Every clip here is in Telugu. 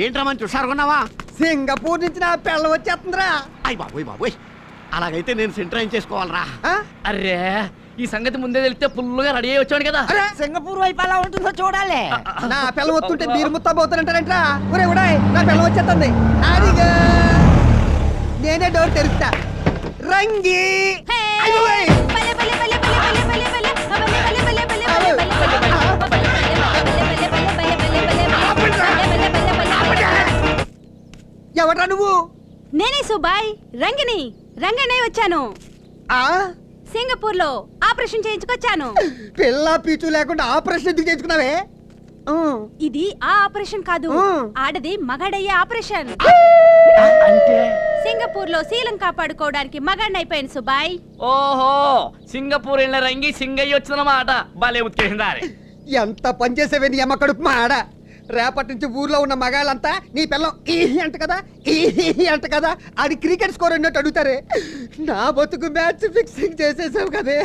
ఏంట్రా మంచి హుషారుకున్నావా? సింగపూర్ నుంచి నా పిల్ల వచ్చేస్తుందిరా. అయ్య బాబోయ్ బాబోయ్, అలాగైతే నేను సెంటర్ చేసుకోవాలరా. అరే ఈ సంగతి ముందే తెలిస్తే ఫుల్గా రెడీ అయ్యి వచ్చాడు కదా. సింగపూర్ వైపు ఎలా ఉంటుందో చూడాలి. నా పిల్ల వస్తుంటే మీరు ముత్తా పోతానంటారంటరా. ఒరే ఉడాయ్, నా పిల్ల వచ్చేస్తుంది. అడిగా నేనే డోర్ తెరుస్తా. రంగి ఎవడ్రా నువ్వు? నేనే సుబాయ్, రంగిని రంగనే వచ్చాను. ఆ సింగపూర్ లో ఆపరేషన్ చేయించుకొచ్చాను. పిల్ల పీచు లేకుండా ఆపరేషన్ ఎందుకు చేయించుకున్నావే? ఇది ఆ ఆపరేషన్ కాదు, ఆడది మగాడయ్యే ఆపరేషన్. అంటే సింగపూర్ లో శీలం కాపాడుకోవడానికి మగాడిని అయిపోయాను సుబాయ్. ఓహో, సింగపూర్ వెళ్ళిన రంగి సింగయ్య వచ్చినమాట. బాలే ఉత్కేసిందా? ఎంత పనిచేసేవే నీ అమ్మ కడుపు మాడ. రేపటి నుంచి ఊర్లో ఉన్న మగాళ్ళంతా నీ పిల్లం ఈ అంట కదా, ఈ అంట కదా, అది క్రికెట్ స్కోర్ అన్నట్టు అడుగుతారే. నా బతుకు మ్యాచ్ ఫిక్సింగ్ చేసేసావు కదే.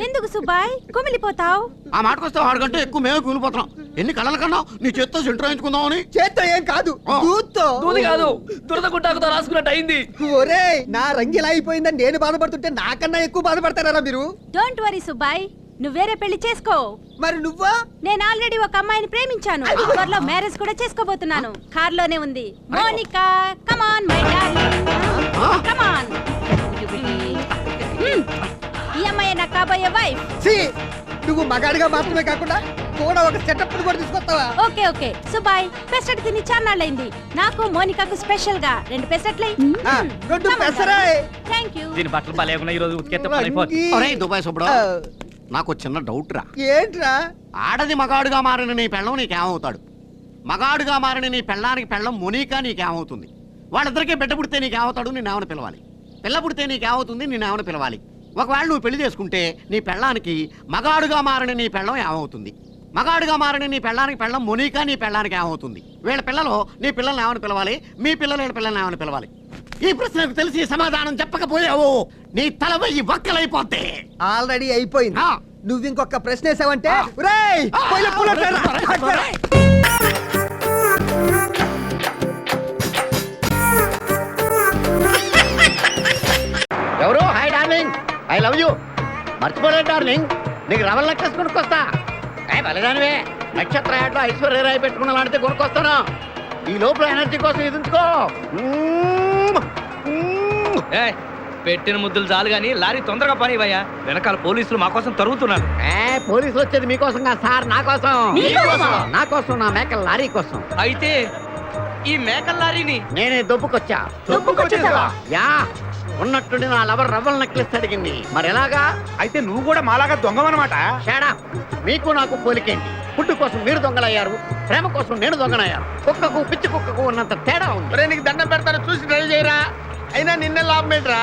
ఎందుకు సుబాయ్ కుమిలిపోతావు? ఆ మాటకొస్తే వాడికంటే ఎక్కువ మేమే కూలిపోతున్నాం. ఎన్ని కళలు కన్నా నీ చేత్తో సెంటర్ వేయించుకుందామని. చేత్తో ఏం కాదు, దూత్తో. దూది కాదు, దురద గుడ్డాకుతో రాసుకున్నట్టు అయింది. ఒరే, నా రంగిలా అయిపోయిందని నేను బాధపడుతుంటే నాకన్నా ఎక్కువ బాధపడతారా మీరు? డోంట్ వరీ సుబాయ్, నువ్వు వేరే పెళ్లి చేసుకో. మరి నువ్వా? నేను ఆల్రెడీ ఒక అమ్మాయిని ప్రేమించాను. త్వరలో మ్యారేజ్ కూడా చేసుకోబోతున్నాను. కార్ లోనే ఉంది. Monica, come on my darling, come on. ఈ అమ్మాయి నా కాబోయే వైఫ్. సి, నువ్వు మగాడిగా మాత్రమే కాకుండా కూడా ఒక సెటప్ కూడా తీసుకొస్తావా? ఓకే ఓకే సుబాయ్, పెసరట్ తిని చాన్నాళ్ళైంది. నాకు మోనికాకు స్పెషల్ గా 2 పెసరట్లే. రెండు పెసరాయ్. థాంక్యూ. దీని బట్టలు బాలేకున్నా ఈ రోజు ఉతికేస్తే పడిపోతుంది. ఒరేయ్ దుబాయ్ సుబ్బడు, నాకు చిన్న డౌట్ రా. ఏంట్రా? ఆడది మగాడుగా మారిన నీ పెళ్ళం నీకేమవుతాడు? మగాడుగా మారిన నీ పెళ్ళానికి పెళ్ళం మొనీకా నీకేమవుతుంది? వాళ్ళిద్దరికీ బిడ్డ పుడితే నీకేమవుతాడు? నేనేమని పిలవాలి? పిల్ల పుడితే నీకేమవుతుంది? నేనేమని పిలవాలి? ఒకవేళ నువ్వు పెళ్లి చేసుకుంటే నీ పెళ్ళానికి మగాడుగా మారిన నీ పెళ్ళం ఏమవుతుంది? మగాడుగా మారిన నీ పెళ్ళానికి పెళ్ళం మొనీకా నీ పెళ్ళానికి ఏమవుతుంది? వీళ్ళ పిల్లలు నీ పిల్లల్ని ఏమని పిలవాలి? మీ పిల్లలు వీళ్ళ పిల్లల్ని ఏమని పిలవాలి? ఈ ప్రశ్నకు తెలిసి సమాధానం చెప్పకపోయావు నీ తల వెయ్యి వక్కలైపోతే. ఆల్రెడీ అయిపోయింది. నువ్వు ఇంకొక ప్రశ్న వేసావంటే ఎవరు? Hi darling, I love you. మర్చిపోలేదు డార్లింగ్, నీకు రవల్ నెక్లెస్ కొనుక్కొస్తా. బలిదానివే, నక్షత్ర యాడ్లో ఐశ్వర్యరాయ్ పెట్టుకున్న లాంటితే కొనుక్కొస్తాను. ఈ లోపల ఎనర్జీ కోసం ఎదుర్చుకో. పెట్టిన ముద్దులు చాలు గాని లారీ తొందరగా పని ఇవ్వయ్యా. వెనకాల పోలీసులు మా కోసం తరుగుతున్నారు. పోలీసులు వచ్చేది మీకోసం కాదు సార్, నా కోసం. నా కోసం, నా మేకల లారీ కోసం. అయితే ఈ మేకల లారీని నేనే దొబ్బుకొచ్చా. యా, ఉన్నట్టుండి నా లవర్ రవ్వల్ నెక్లెస్ అడిగింది. మరి ఎలాగా? అయితే నువ్వు కూడా మాలాగా దొంగవన్నమాట. Shut up. మీకు నాకు పోలికేంటి? ఫుడ్ కోసం మీరు దొంగలయ్యారు, ప్రేమ కోసం నేను దొంగనయ్యాను. కుక్కకు పిచ్చి కుక్కకు ఉన్నంత తేడా ఉంది. నీకు దండం పెడతాను, చూసి డ్రైవ్ చేయరా. అయినా నిన్నే లాభం ఏంట్రా?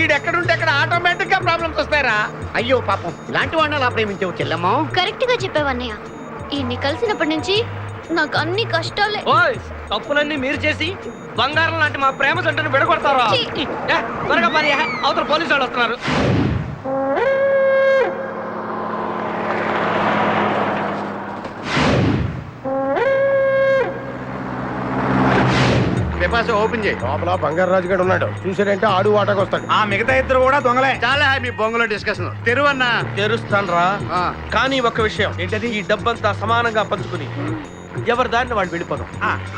ఈడెక్కడుంటే అక్కడ ఆటోమేటిక్ గా ప్రాబ్లమ్స్ వస్తాయరా. అయ్యో పాపం, ఇలాంటి వాడిని అలా ప్రేమించవు చెల్లెమ్మా. కరెక్ట్ గా చెప్పావన్నయ్య. ఈయన్ని కలిసినప్పటి నుంచి నాకు అన్ని కష్టాలే. ఓయ్, తప్పులన్నీ మీరు చేసి బంగారం లాంటి మా ప్రేమ జంటను విడగొడతారా? త్వరగా పని, అవతల పోలీసు వాళ్ళు వస్తున్నారు. ఓపెన్ చేయి. లోపల బంగారు రాజు గారు ఉన్నాడు, చూసారంటే ఆడు వాటకు వస్తాడు. ఆ మిగతా ఇద్దరు కూడా దొంగలే. చాలా మీ బొంగులో డిస్కషన్. తెరువన్నా? తెరుస్తాను రా, కానీ ఒక్క విషయం ఏంటది? ఈ డబ్బంతా సమానంగా పంచుకుని ఎవరి దారిని వాళ్ళు వెళ్ళిపోతాం.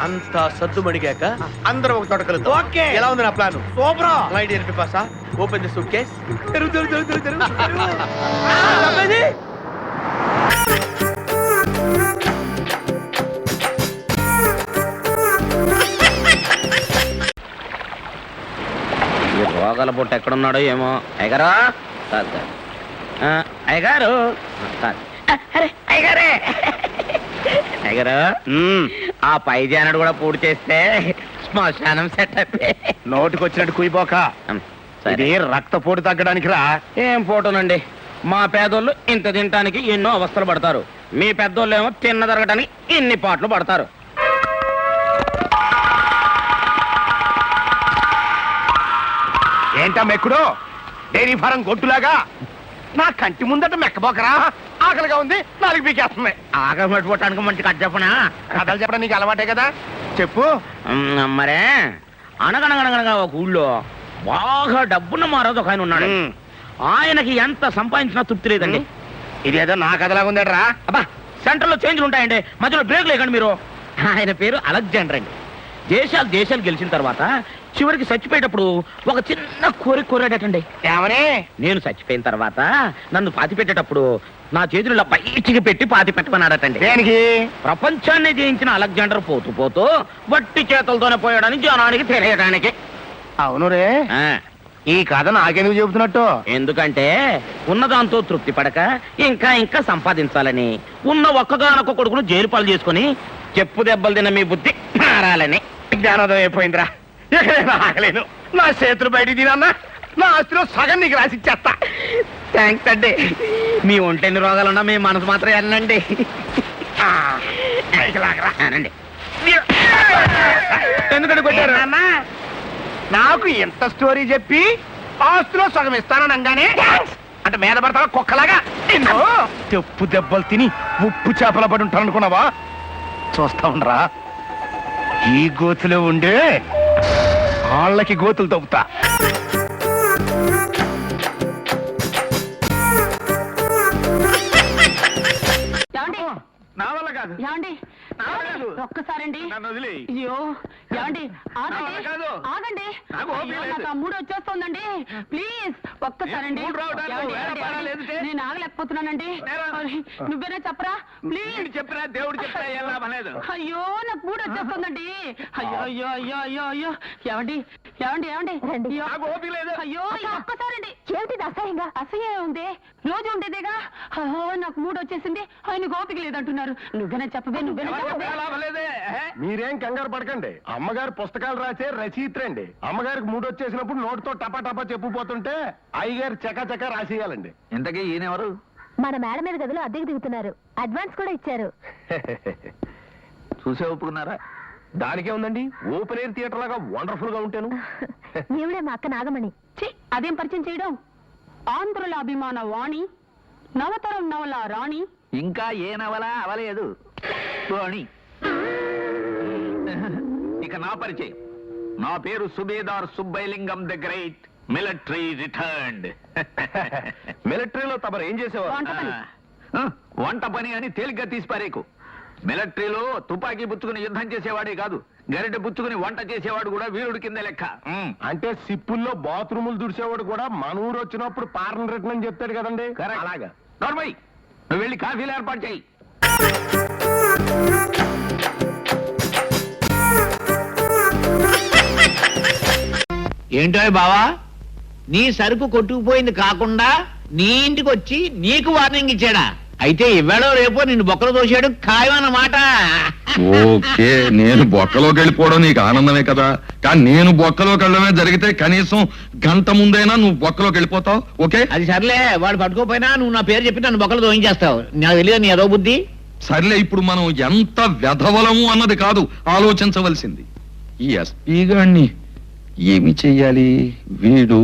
అంతా సద్దుమడిగాక అందరూ ఒక తోట కలుద్దాం. ఓకే, ఎలా ఉంది నా plan? Super. My dear పిపాసా, open the suit case. రోగాల బొట్టు ఎక్కడున్నాడో ఏమో. అయ్యగారు, అయ్యగారు, అయ్యగారే, అయ్యగారు, ఆ పై జానడు కూడా పూర్తి చేస్తే శ్మశానం సెట్ అయిపోయి. నోటికి వచ్చినట్టు కుయిపోక, ఇది రక్తపోటు తగ్గడానికి రా. ఏం ఫోటోనండి, మా పేదోళ్ళు ఇంత తినటానికి ఎన్నో అవస్థలు పడతారు, మీ పెద్దోళ్ళు ఏమో తిన్న తరగటానికి ఇన్ని పాటలు పడతారు. ఏంటా మెక్కుడు? డైరీ ఫారం గొడ్డులాగా నా కంటి ముందట మెక్కబోకరా. ఆకలిగా ఉంది, నాలుగు పీకేస్తుంది. ఆకలి పట్టుకోవటానికి మంచి కథ చెప్పనా? కథలు చెప్పడం నీకు అలవాటే కదా. చెప్పు. మరే అనగనగనగనగా ఒక ఊళ్ళో బాగా డబ్బున్న మారాదు ఒక ఆయన ఉన్నాడు. ఆయనకి ఎంత సంపాదించినా తృప్తి లేదండి. ఇదేదో నా కథలాగా ఉందట్రా. అబ్బా సెంటర్ లో చేంజ్లు ఉంటాయండి, మధ్యలో బ్రేక్ లేకండి మీరు. ఆయన పేరు అలెగ్జాండర్ అండి. దేశాలు గెలిచిన తర్వాత చివరికి చచ్చిపోయేటప్పుడు ఒక చిన్న కోరాడటండి. ఏమని? నేను చచ్చిపోయిన తర్వాత నన్ను పాతి పెట్టేటప్పుడు నా చేతులు ఇలా బయటికి పెట్టి పాతి పెట్టమన్నాడటండి. దేనికి? ప్రపంచాన్ని జయించిన అలెగ్జాండర్ పోతూ పోతూ వట్టి చేతులతోనే పోయాడని జనానికి తెలియడానికి. అవును రే. ఈ కథ నాకెందుకు చెబుతున్నట్టు? ఎందుకంటే ఉన్నదాంతో తృప్తి పడక ఇంకా ఇంకా సంపాదించాలని, ఉన్న ఒక్కగానొక్క కొడుకును జైలు పాలు చేసుకుని చెప్పు దెబ్బలు తిన్న మీ బుద్ధి మారాలని. జ్ఞానోదయం అయిపోయిందిరా. ఎక్కడైనా ఆగలేను. నా చేతులు బయటికి తినన్నా నా ఆస్తిలో సగం నీకు రాసిచ్చేస్తా. థ్యాంక్స్ అండి. మీ ఒంటెన్ని రోగాలున్నా మీ మనసు మాత్రం వెళ్ళండి. అనండి. ఎందుకంటే కొట్టారు అన్నా? నాకు ఎంత స్టోరీ చెప్పి ఆస్తిలో సగం ఇస్తాననగానే అంటే మీద పడతావా కుక్కలాగా? చెప్పు దెబ్బలు తిని ఉప్పు చేపల పడి ఉంటాను అనుకున్నావా? చూస్తా ఉండరా, ఈ గోతులో ఉండే వాళ్ళకి గోతులు తవ్వుతా. నా వల్ల కాదు. ఒక్కసారండి. నన్ను వదిలి. అయ్యో ఏమండి ఆగండి కాదు. ఆగండి. నాకు ఓపిక అయ్యో, లేదు. నాకు ఆ మూడు వచ్చేస్తోందండి. ప్లీజ్ ఒక్కసారండి. మూడు రావడానికి ఏమండి, వేరే ఏమండి, పని ఏమండి? లేదుటే? నేను ఆగలేకపోతున్నానండి. నేరా? అరే, నువ్వేనా చెప్పరా ప్లీజ్. వీడు చెప్పినా దేవుడు చెప్పినా ఏం లాభం లేదు. అయ్యో నాకు మూడు వచ్చేస్తుందండి. అయ్యో అయ్యో అయ్యో అయ్యో అయ్యో ఏమండి ఏమండి ఏమండి అయ్యో. నాకు ఓపిక లేదు. అయ్యో ఒక్కసారండి. ఏమిటి అసహ్యంగా? అసహ్యం ఉంది, రోజు ఉండేదేగా. అయ్యో నాకు మూడు వచ్చేసింది, ఆయన ఓపిక లేదంటున్నారు. నువ్వేనా చెప్పవే, నువ్వేనా చెప్పవే. లాభం లేదే. మీరేం కంగారు పడకండి. అమ్మగారు పుస్తకాలు రాసే రచయిత్రండి. అమ్మగారికి మూడు వచ్చేసినప్పుడు నోటితో టపా టపా చెప్పుపోతుంటే అయ్యగారు చకా రాసేయాలండి. ఇంతకీ ఈయనెవరు? మన మేడ మీద గదిలో అద్దెకి దిగుతున్నారు. అడ్వాన్స్ కూడా ఇచ్చారు. చూసే ఒప్పుకున్నారా? దానికే ఉందండి, ఓపెన్ ఎయిర్ థియేటర్ లాగా వండర్ఫుల్ గా ఉంటాను. ఈవిడే మా అక్క నాగమణి. ఛీ, అదేం పరిచయం చేయడం. ఆంధ్రుల అభిమాన వాణి, నవతరం నవల రాణి. ఇంకా ఏ నవల అవలేదు. ఇక నా పరిచయం. నా పేరు subedar Subbailingam the great, military returned. మిలిటరీలో తమరు ఏం చేసేవారు? వంట పని. వంట పని అని తేలిగ్గా తీసిపారేకు. మిలిటరీలో తుపాకీ పుచ్చుకుని యుద్ధం చేసేవాడే కాదు, గరిటె పుచ్చుకుని వంట చేసేవాడు కూడా వీరుడి కింద లెక్క. అంటే సిప్పుల్లో బాత్రూములు దుడిసేవాడు కూడా మన ఊరు వచ్చినప్పుడు పారన్ రిటర్న్ అని చెప్తాడు కదండి. అలాగా. నోర్మై, నువ్వు వెళ్ళి కాఫీలు ఏర్పాటు చేయి. ఏంటో బావా, నీ సరుకు కొట్టుకుపోయింది కాకుండా నీ ఇంటికి వచ్చి నీకు వార్నింగ్ ఇచ్చాడా? అయితే ఇవాళ రేపో నిన్ను బొక్కలు తోసాడు ఖాయమన్నమాట. ఓకే, నేను బొక్కలోకి వెళ్ళిపోవడం నీకు ఆనందమే కదా, కానీ నేను బొక్కలోకి వెళ్ళడమే జరిగితే కనీసం గంట ముందైనా నువ్వు బొక్కలోకి వెళ్ళిపోతావు. ఓకే, అది సర్లే, వాడు పట్టుకోపోయినా నువ్వు నా పేరు చెప్పి నన్ను బొక్కలు తోయించేస్తావు. నాకు తెలియదు నీ ఏదో బుద్ధి. సర్లే, ఇప్పుడు మనం ఎంత వెధవలము అన్నది కాదు ఆలోచించవలసింది. ఈ ఎస్పీ గాడిని ఏమి చెయ్యాలి? వీడు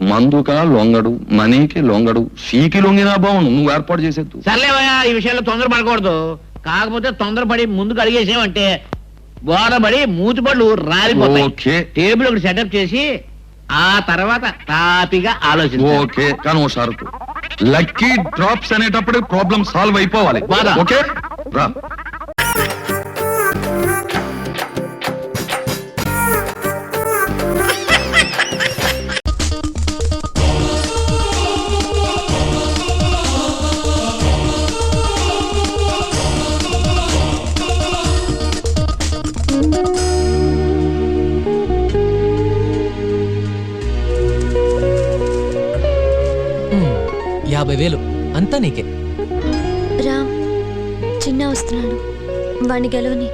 మందుకా లొంగడు, మనీకి లొంగడు, సీకి లొంగినా బావును. నువ్వు ఏర్పాటు చేసేద్దు. సర్లేవయ్యా, ఈ విషయంలో తొందరపడకూడదు. కాకపోతే తొందరపడి ముందుకు అడిగేసామంటే బోధపడి మూతిపళ్ళు రాలిపోతాయి. ఓకే. టేబుల్ ఒకటి సెటప్ చేసి ఆ తర్వాత తాపిగా ఆలోచించు. ఓకే, కానీ ఓ షరతు, లక్కీ డ్రాప్స్ అనేటప్పుడు ప్రాబ్లం సాల్వ్ అయిపోవాలి. బాగా. ఓకే రా. అంతా నీకే. రామ్ చిన్న వస్తున్నాడు, వాణ్ణి గెలవని.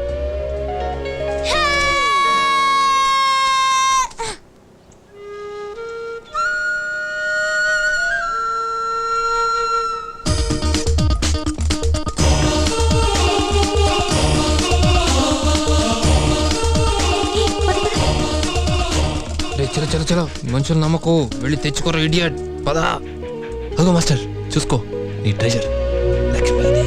చలో మనుషులు నమ్మకు, వెళ్ళి తెచ్చుకోరా ఇడియట్. పదా. అగో మాస్టర్, చూసుకో నీ ట్రెజర్. లక్ష్మీదేవి.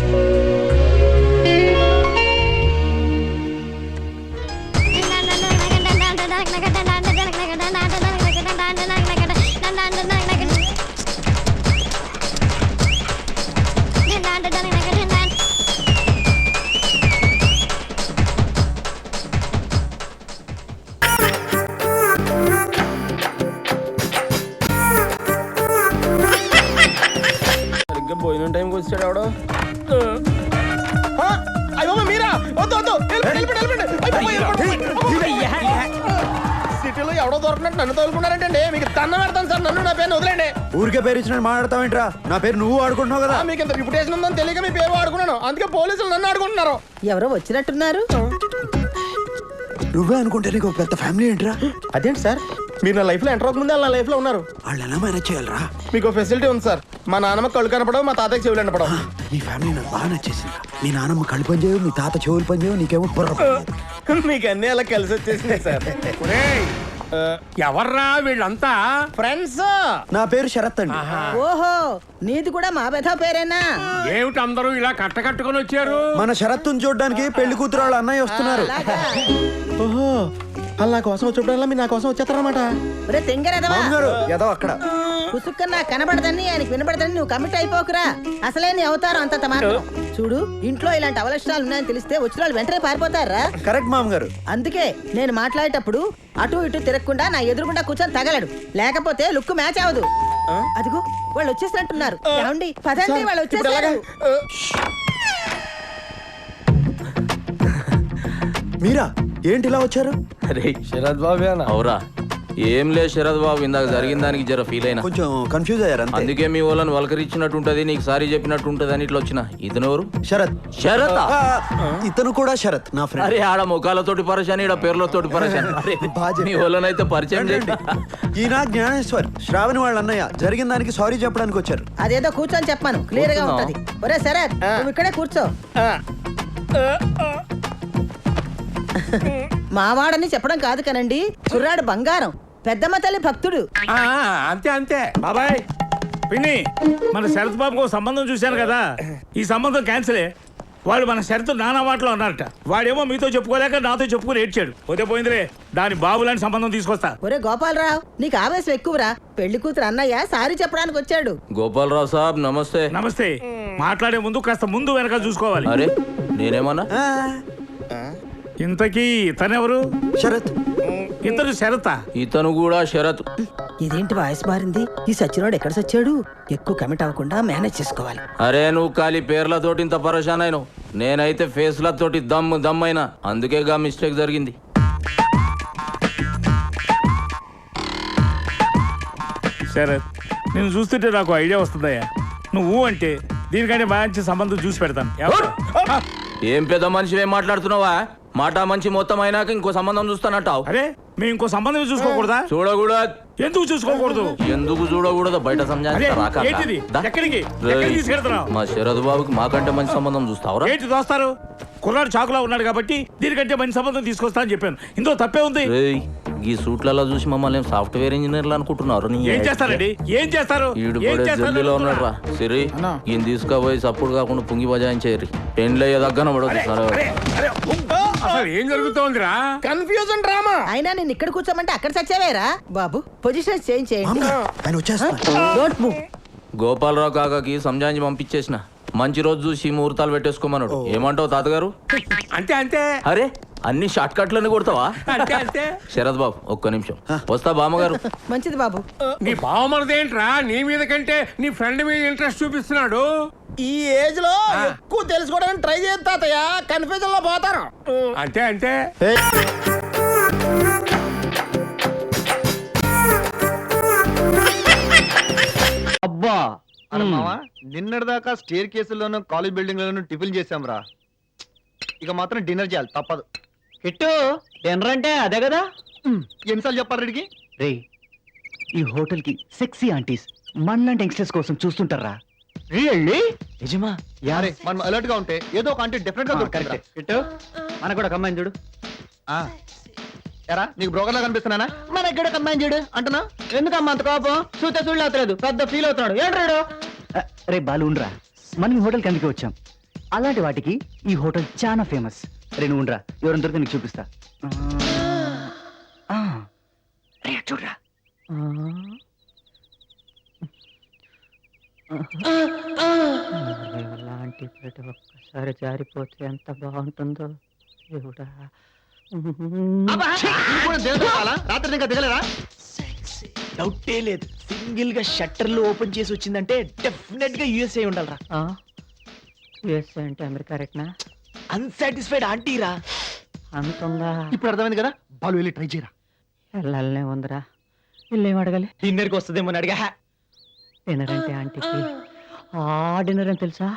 సిటీలో ఎవడో దొరకనట్టు నన్ను తోలుకున్నారంటే మీకు దండం పెడతాను సార్, నన్ను నా పేరు వదిలేండి. ఊరికే పేరు ఇచ్చినట్టు మాట్లాడతావేంట్రా? నా పేరు నువ్వు ఆడుకుంటున్నావు కదా. మీకు ఇంత రిప్యుటేషన్ ఉందని తెలియక మీ పేరు వాడుకున్నాను, అందుకే పోలీసులు నన్ను ఆడుకుంటున్నారు. ఎవరో వచ్చినట్టున్నారు. నువ్వే అనుకుంటే నీకు పెద్ద ఫ్యామిలీ ఏంట్రా? అదేంటి సార్, మీరు నా లైఫ్ లో ఎంటర్ అవ్వకముందే నా లైఫ్ లో ఉన్నారు. వాళ్ళు ఎలా మేనేజ్ చేయాలరా? మీకు ఫెసిలిటీ ఉంది సార్, మా నాన్నమ్మ కళ్ళు కనపడవు, మా తాతయ్య చెవులు కనపడవు. నీ ఫ్యామిలీ నాకు బాగా నచ్చేసింది. మీ నాన్నమ్మ కళ్ళు పని చేయవు, మీ తాత చెవులు పని చేయవు, నీకేమో బుర్ర పని చేయదు. మీకు అన్ని అలా కలిసి వచ్చేసినాయి సార్. ఎవర్రా వీళ్ళంతా? ఫ్రెండ్స్. నా పేరు శరత్ అండి. ఓహో, నీది కూడా మా బెధ పేరేనా? ఏమిటి అందరూ ఇలా కట్టుకొని వచ్చారు? మన శరత్తుని చూడడానికి పెళ్లి కూతురు వాళ్ళ అన్నయ్య వస్తున్నారు. ఓహో, వాళ్ళు నా కోసం వచ్చినప్పుడల్లా మీరు నా కోసం వచ్చేస్తారనమాట. మామగారు ఏదో అక్కడ కుసుక్కన్న కనబడదని ఆయనకి వినబడదని నువ్వు కమిట్ అయిపోకురా. అసలే నీ అవతారం అంత మాత్రం. చూడు, ఇంట్లో ఇలాంటి అవలక్షణాలు ఉన్నాయని తెలిస్తే వచ్చిన వాళ్ళు వెంటనే పారిపోతారా? కరెక్ట్ మామగారు. అందుకే నేను మాట్లాడేటప్పుడు అటు ఇటు తిరగకుండా నా ఎదురుగుండా కూర్చొని తగలడు, లేకపోతే లుక్ మ్యాచ్ అవదు. అదిగో వాళ్ళు వచ్చేసినట్టున్నారు. ఏమండి, పదండి, వాళ్ళు వచ్చేసారు. మీరా ఏంటి ఇలా వచ్చారు? శరద్ బాబు అవురా? ఏం లేదు శరద్ బాబు, ఇందాక జరిగిన దానికి జర ఫీల్ అయినా, కొంచెం కన్ఫ్యూజ్ అయ్యారు అంతే. అందుకే మీ వాళ్ళని వలకరిచ్చినట్టు ఉంటది, నీకు సారీ చెప్పినట్టు ఉంటది అని ఇట్లా వచ్చిన. ఇతను ఎవరు? శరత్. శరత్? ఇతను కూడా శరత్, నా ఫ్రెండ్. అరే ఆడ ముఖాలతోటి పరిచయం, ఈడ పేర్లతోటి పరిచయం. మీ వాళ్ళనైతే పరిచయం చేయండి. ఈయన జ్ఞానేశ్వర్, శ్రావణి వాళ్ళ అన్నయ్య. జరిగిన దానికి సారీ చెప్పడానికి వచ్చారు. అదేదో కూర్చొని చెప్పాను, క్లియర్ గా ఉంటది. ఒరే శరత్, నువ్వు ఇక్కడే కూర్చో. మావాడని చెప్పడం కాదు కనండి, కుర్రాడు బంగారం, పెద్దమ్మ తల్లి భక్తుడు. అంతే అంతే బాబాయ్. పిన్ని, మన శరత్ బాబుకు సంబంధం చూశాను కదా, ఈ సంబంధం క్యాన్సిలే. వాడు మన శరత్ నానా మాటలో అన్నారట. వాడేమో మీతో చెప్పుకోలేక నాతో చెప్పుకుని ఏడ్చాడు. పోతే పోయిందిలే, దాని బాబు లాంటి సంబంధం తీసుకొస్తా. ఒరే గోపాలరావు, నీకు ఆవేశం ఎక్కువరా. పెళ్లి కూతురు అన్నయ్య సారీ చెప్పడానికి వచ్చాడు. గోపాలరావు సాబ్ నమస్తే. నమస్తే. మాట్లాడే ముందు కాస్త ముందు వెనక చూసుకోవాలి. అరే నేనేమన్నా? ఇంతకీ ఇతనెవరు? శరత్. ఇతను శరత? ఇతను కూడా శరత్. ఇదేంటి వాయిస్ మారింది? ఈ సచ్చినోడు ఎక్కడ సచ్చాడు? ఎక్కువ కమిట్ అవ్వకుండా మేనేజ్ చేసుకోవాలి. అరే నువ్వు ఖాళీ పేర్లతోటి ఇంత పరేషాన్ అయినావు, నేనైతే ఫేస్లతోటి దమ్ అయినా, అందుకే గా మిస్టేక్ జరిగింది. శరత్, నేను చూస్తుంటే నాకు ఐడియా వస్తుందయ్యా. నువ్వు అంటే దీనికంటే మంచి సంబంధం చూసి పెడతాను. ఏం పెద్ద మనిషి ఏం మాట్లాడుతున్నావా? మాట మంచి మొత్తం అయినాక ఇంకో సంబంధం చూస్తానంటావు. అరే మేము ఇంకో సంబంధం చూసుకోకూడదా? చూడకూడదు. ఎందుకు చూసుకోకూడదు? ఎందుకు చూడకూడదు? బయట ఎక్కడికి తీసుకెళ్తున్నావు? మా శరద్ బాబుకి మాకంటే మంచి సంబంధం చూస్తావురా? ఏంటి దోస్తారు? కుర్రాడు చాకులా ఉన్నాడు కాబట్టి దీనికంటే మంచి సంబంధం తీసుకొస్తా అని చెప్పాను. ఇందులో తప్పే ఉంది? ఈ సూట్లలో చూసి మమ్మల్ని సాఫ్ట్వేర్ ఇంజనీర్లు అనుకుంటున్నారు. ఏం చేస్తారండి? ఏం చేస్తారు? ఢిల్లీలో ఉన్నాడు రా. సిరి ఈయన తీసుకుపోయి సప్పుడు కాకుండా పుంగి బజాయించేరి పెండ్లయ్యే దగ్గర ఏం జరుగుతోందిరా? Confusion drama. అయినా నేను ఇక్కడ కూర్చోమంటే అక్కడ సచ్చావేరా బాబు? పొజిషన్ చేంజ్ చేయండి. Don't move. గోపాలరావు కాకాకి సంజాయించి పంపించేసిన. మంచి రోజు చూసి ముహూర్తాలు పెట్టేసుకోమన్నాడు. ఏమంటావు తాతగారు? అంతే అంతే. అరే అన్ని షార్ట్ కట్లని కొడతావా? అంతే అంతే. శరద్ బాబు ఒక్క నిమిషం వస్తా. బామ్మగారు. మంచిది బాబు. నీ బావమరదేంట్రా నీ మీద కంటే నీ ఫ్రెండ్ మీద ఇంట్రెస్ట్ చూపిస్తున్నాడు? ఈ ఏజ్ లో ఎక్కువ తెలుసుకోవడానికి ట్రై చేస్తా తాతయ్య, కన్ఫ్యూజన్ లో పోతారు. అంతే అంతే. అబ్బా నిన్నటిదాకా స్టేర్ కేసుల్లోనూ కాలేజ్ బిల్డింగ్ లోనూ టిఫిన్ చేసాం రా. ఇక మాత్రం డిన్నర్ చేయాలి, తప్పదు. కిట్టు డిన్నర్ అంటే అదే కదా? ఎన్నిసార్లు చెప్పాలి రెడ్డికి? రే, ఈ హోటల్ కి సెక్సీ ఆంటీస్ మనలాంటి యంగ్స్టర్స్ కోసం చూస్తుంటారా? రియల్లీ? నిజమా? యారే, మనం అలర్ట్ గా ఉంటే ఏదో ఒక ఆంటీ డెఫినెట్ గా దొరుకుతుంది. కిట్టు, మనకు కూడా కమ్మాయిని చూడు. ఎరా నీకు బ్రోకర్ లా కనిపిస్తున్నానా? మన ఎక్కడ కమ్మాయిని చూడు అంటున్నా. ఎందుకమ్మా అంత కోపం? చూస్తే చూడలేదు, పెద్ద ఫీల్ అవుతున్నాడు. ఏంట్రాడు? రే బాలు ఉండరా, మనం ఈ హోటల్కి అందుకే వచ్చాం. అలాంటి వాటికి ఈ హోటల్ చాలా ఫేమస్. రే నువ్వు ఉండరా, ఎవరిని దొరికితే నీకు చూపిస్తా. రే చూడరా. అలాంటి ప్రతి ఒక్కసారి జారిపోతే ఎంత బాగుంటుందో దేవుడా. రాత్రి ఇంకా దిగలేరా? డౌటే లేదు, సింగిల్ గా షట్టర్లు ఓపెన్ చేసి వచ్చిందంటే డెఫినెట్ గా యూఎస్ఏ ఉండాలరా. యుఎస్ఏ అంటే అమెరికా రేట్నా? అన్సాటిస్ఫైడ్ ఆంటీరా. అంతుందా? ఇప్పుడు అర్థమైంది కదా, బాలు వెళ్ళి ట్రై చేయరా. వెళ్ళాలనే ఉందిరా ఇల్లు ఏం అడగాలి? డిన్నర్కి వస్తుందేమో అని అడిగా. డిన్నర్ అంటే ఆంటీకి ఆ డిన్నర్ అని తెలుసా?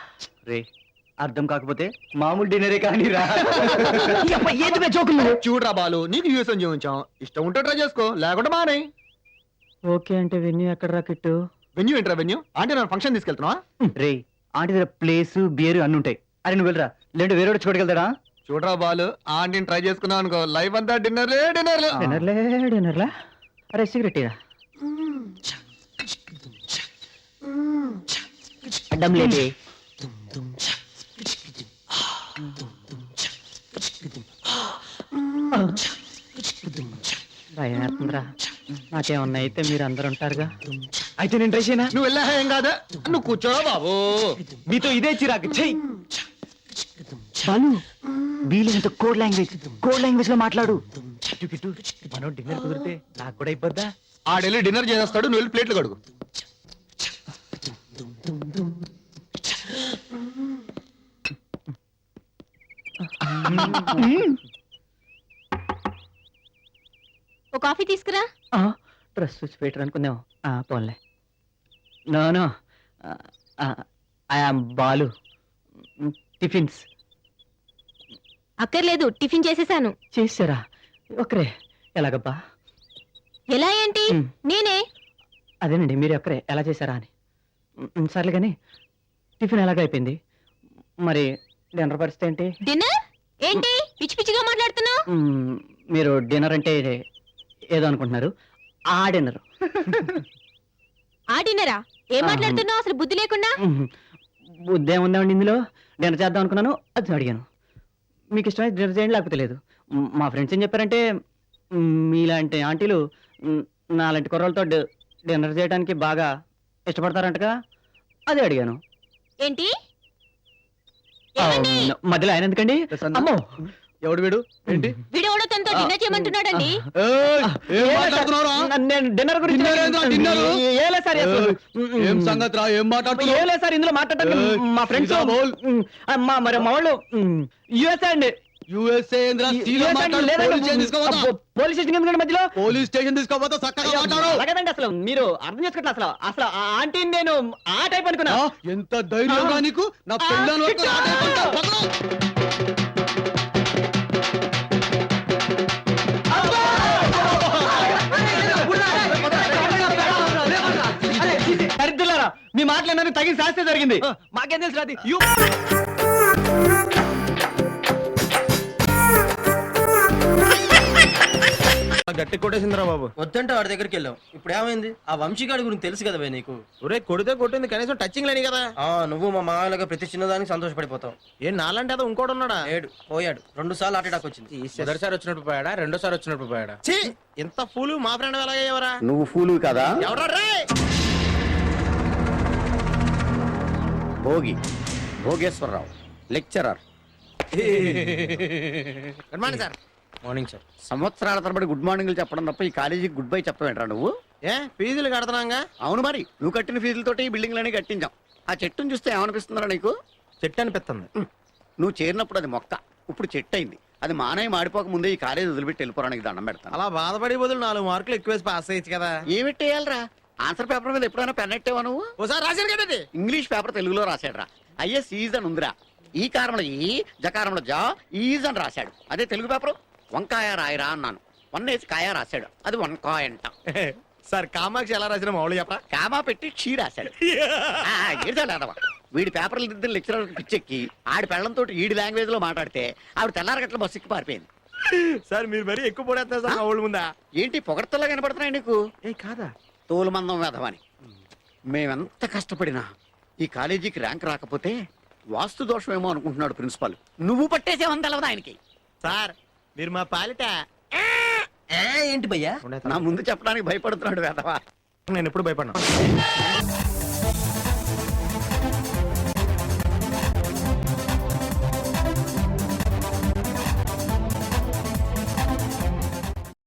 రే అర్థం కాకపోతే మామూలు డిన్నరే కానీ రా. చూడరా బాలు, నీకు యూఎస్ అని చూపించాం. ఇష్టం ఉంటే ట్రై చేసుకో, లేకుంటే మానే. ఓకే అంటే వెన్యూ ఎక్కడ రా కిట్టు? వెన్యూ ఏంట్రా వెన్యూ? అంటే నేను ఫంక్షన్ తీసుకెళ్తున్నా. రే ఆంటీ దగ్గర ప్లేస్ బియర్ అన్ని ఉంటాయి. అరే నువ్వు వెళ్ళరా, లేదంటే వేరే చూడగలుగుతాడా? చూడరా బాలు, ఆంటీని ట్రై చేసుకున్నావు అనుకో, లైఫ్ అంతా డిన్నర్లే డిన్నర్లే. డిన్నర్లా? అరే సిగరెట్ ఇరా. అడ్డం లేదే. భయం వేస్తుందిరా. నాకేమన్నా అయితే మీరు అందరు ఉంటారుగా. అయితే నేను ట్రై చేయనా? నువ్వు వెళ్ళా ఏం కాదు, నువ్వు కూర్చోరా బాబు. మీతో ఇదే చిరాకు. చెయ్యి. బాలు వీలైనంత కోడ్ లాంగ్వేజ్ లో మాట్లాడు. మనం డిన్నర్ కుదిరితే నాకు కూడా అయిపోద్దా? ఆడెళ్ళి డిన్నర్ చేసేస్తాడు, నువ్వు వెళ్ళి ప్లేట్లు కడుగు. ఓ కాఫీ తీసుకురా. డ్రెస్ చూసి పెట్టరు అనుకుందాం. పోన్లే. No I am Balu. Tiffins అక్కర్లేదు, టిఫిన్ చేసేసాను. చేసారా? ఒకరే ఎలాగబ్బా? ఎలా ఏంటి? నేనే. అదేనండి మీరు ఒక్కరే ఎలా చేశారా అని. సర్లే కానీ టిఫిన్ ఎలాగ అయిపోయింది, మరి డిన్నర్ పరిస్థితి ఏంటి? డిన్నర్ ఏంటి పిచ్చి పిచ్చిగా మాట్లాడుతున్నావు? మీరు డిన్నర్ అంటే ఏదో అనుకుంటున్నారు. ఆ డిన్నర్. ఆ డిన్నరా? ఏం మాట్లాడుతున్నావు అసలు బుద్ధి లేకుండా? బుద్ధి ఏముందండి ఇందులో? డిన్నర్ చేద్దాం అనుకున్నాను, అది అడిగాను. మీకు ఇష్టమైతే డిన్నర్ చేయండి, లేకపోతే లేదు. మా ఫ్రెండ్స్ ఏం చెప్పారంటే మీలాంటి ఆంటీలు నాలాంటి కుర్రలతో డిన్నర్ చేయడానికి బాగా ఇష్టపడతారంటగా, అదే అడిగాను. ఏంటి? మధ్యలో ఆయన ఎందుకండి? అమ్మో ఎవడు వీడు? ఏంటి వీడెవడో తనతో డిన్నర్ చేయమంటున్నాడండి. నేను డిన్నర్ గురించి ఏం సంగతి రా, ఏం మాట్లాడుతున్నావు? ఏం లేదు సార్, ఇందులో మాట్లాడటానికి మా ఫ్రెండ్స్ మరి మా వాళ్ళు యుఎస్ఏ అండి. పోలీస్ స్టేషన్ ఎందుకండి మధ్యలో? పోలీస్ స్టేషన్ తీసుకోపోతే చక్కగా మాట్లాడు. అలాగేనండి, అసలు మీరు అర్థం చేసుకోవట్లేదు. అసలు అసలు ఆ ఆంటీని నేను ఆ టైప్ అనుకున్నా. ఎంత ధైర్యంగా నీకు నా పెళ్ళాన్ని వరకు ఆ టైప్ అంటావు? దరిద్రులారా, మీ మాటలు తగిన శాస్త్రం జరిగింది. మాకేం తెలుసు రాది. గట్టి కొట్టేసిందిరా బాబు. వద్దంటే వాడి దగ్గరికి వెళ్ళాం. ఇప్పుడు ఏమైంది? ఆ వంశీగాడి గురించి తెలుసు కదా నీకు. ఒరే కొడితే కొట్టింది, కనీసం టచింగ్ లేని కదా. నువ్వు మా మామయ్యలాగా ప్రతి చిన్నదానికి సంతోషపడిపోతావు. ఏం నాలంటే అదో ఇంకోటి ఉన్నాడా? ఏడు పోయాడు. 2 సార్లు హార్ట్ అటాక్ వచ్చింది. మొదటిసారి వచ్చినప్పుడు పోయాడా, రెండోసారి వచ్చినప్పుడు పోయాడా? ఇంత ఫూలు మా ఫ్రెండ్ ఎలాగయ్యేవరా? నువ్వు ఫూలు కదా? ఎవరా రే? Bhogeswararao, lecturer. Good morning sir. Morning sir. సంవత్సరాల తరబడి గుడ్ మార్నింగ్లు చెప్పడం తప్ప ఈ కాలేజీకి గుడ్ బై చెప్పవేంట్రా నువ్వు? ఏ ఫీజులు కడుతున్నాగా? అవును మరి, నువ్వు కట్టిన ఫీజులతోటి ఈ బిల్డింగ్లన్నీ కట్టించాం. ఆ చెట్టును చూస్తే ఏమనిపిస్తుందా నీకు? చెట్టు అనిపిస్తుంది. నువ్వు చేరినప్పుడు అది మొక్క, ఇప్పుడు చెట్టు అయింది. అది మానయ్య మాడిపోక ముందే ఈ కాలేజీ వదిలిపెట్టి వెళ్ళిపోవడానికి దండం పెడతాను. అలా బాధపడి బదులు 4 మార్కులు ఎక్కువేసి పాస్ అయ్యచ్చు కదా. ఏమిట్టేయాలరా? ఆన్సర్ పేపర్ మీద ఎప్పుడైనా పెన్ ఎట్టేవా నువ్వు? ఒకసారి రాశాను కదండి. ఇంగ్లీష్ పేపర్ తెలుగులో రాశాడురా. ఐఎస్ ఈజ్ అని ఉందిరా. ఈ కారంలో ఈ, జకారంలో జా, ఈజ్ అని రాశాడు. అదే తెలుగు పేపర్ వంకాయ రాయరా అన్నాను, 1 వేసి కాయ రాశాడు. అది వంకాయ అంట. సార్ కామాక్షి ఎలా రాసిన మామూలు చెప్పరా? కామా పెట్టి క్షీ రాశాడు. ఏడవా వీడి పేపర్లు దిద్దిన లెక్చరర్ పిచ్చెక్కి ఆడి పెళ్లంతో ఈడి లాంగ్వేజ్ లో మాట్లాడితే ఆవిడ తెల్లారగట్ల బస్సు ఎక్కి పారిపోయింది. సార్ మీరు మరీ ఎక్కువ పొడేస్తారు సార్ మా ఊళ్ళ ముందా. ఏంటి పొగడతలా కనపడుతున్నాయి నీకు? ఏ కాదా? తోలుమందం వేధమని. మేమెంత కష్టపడినా ఈ కాలేజీకి ర్యాంక్ రాకపోతే వాస్తు దోషమేమో అనుకుంటున్నాడు ప్రిన్సిపాల్. నువ్వు పట్టేసేవని తెలవదు ఆయనకి. సార్ మీరు మా పాలిట ఏంటి భయ్యా? నా ముందు చెప్పడానికి భయపడుతున్నాడు వేధవా. నేను ఎప్పుడు భయపడినా.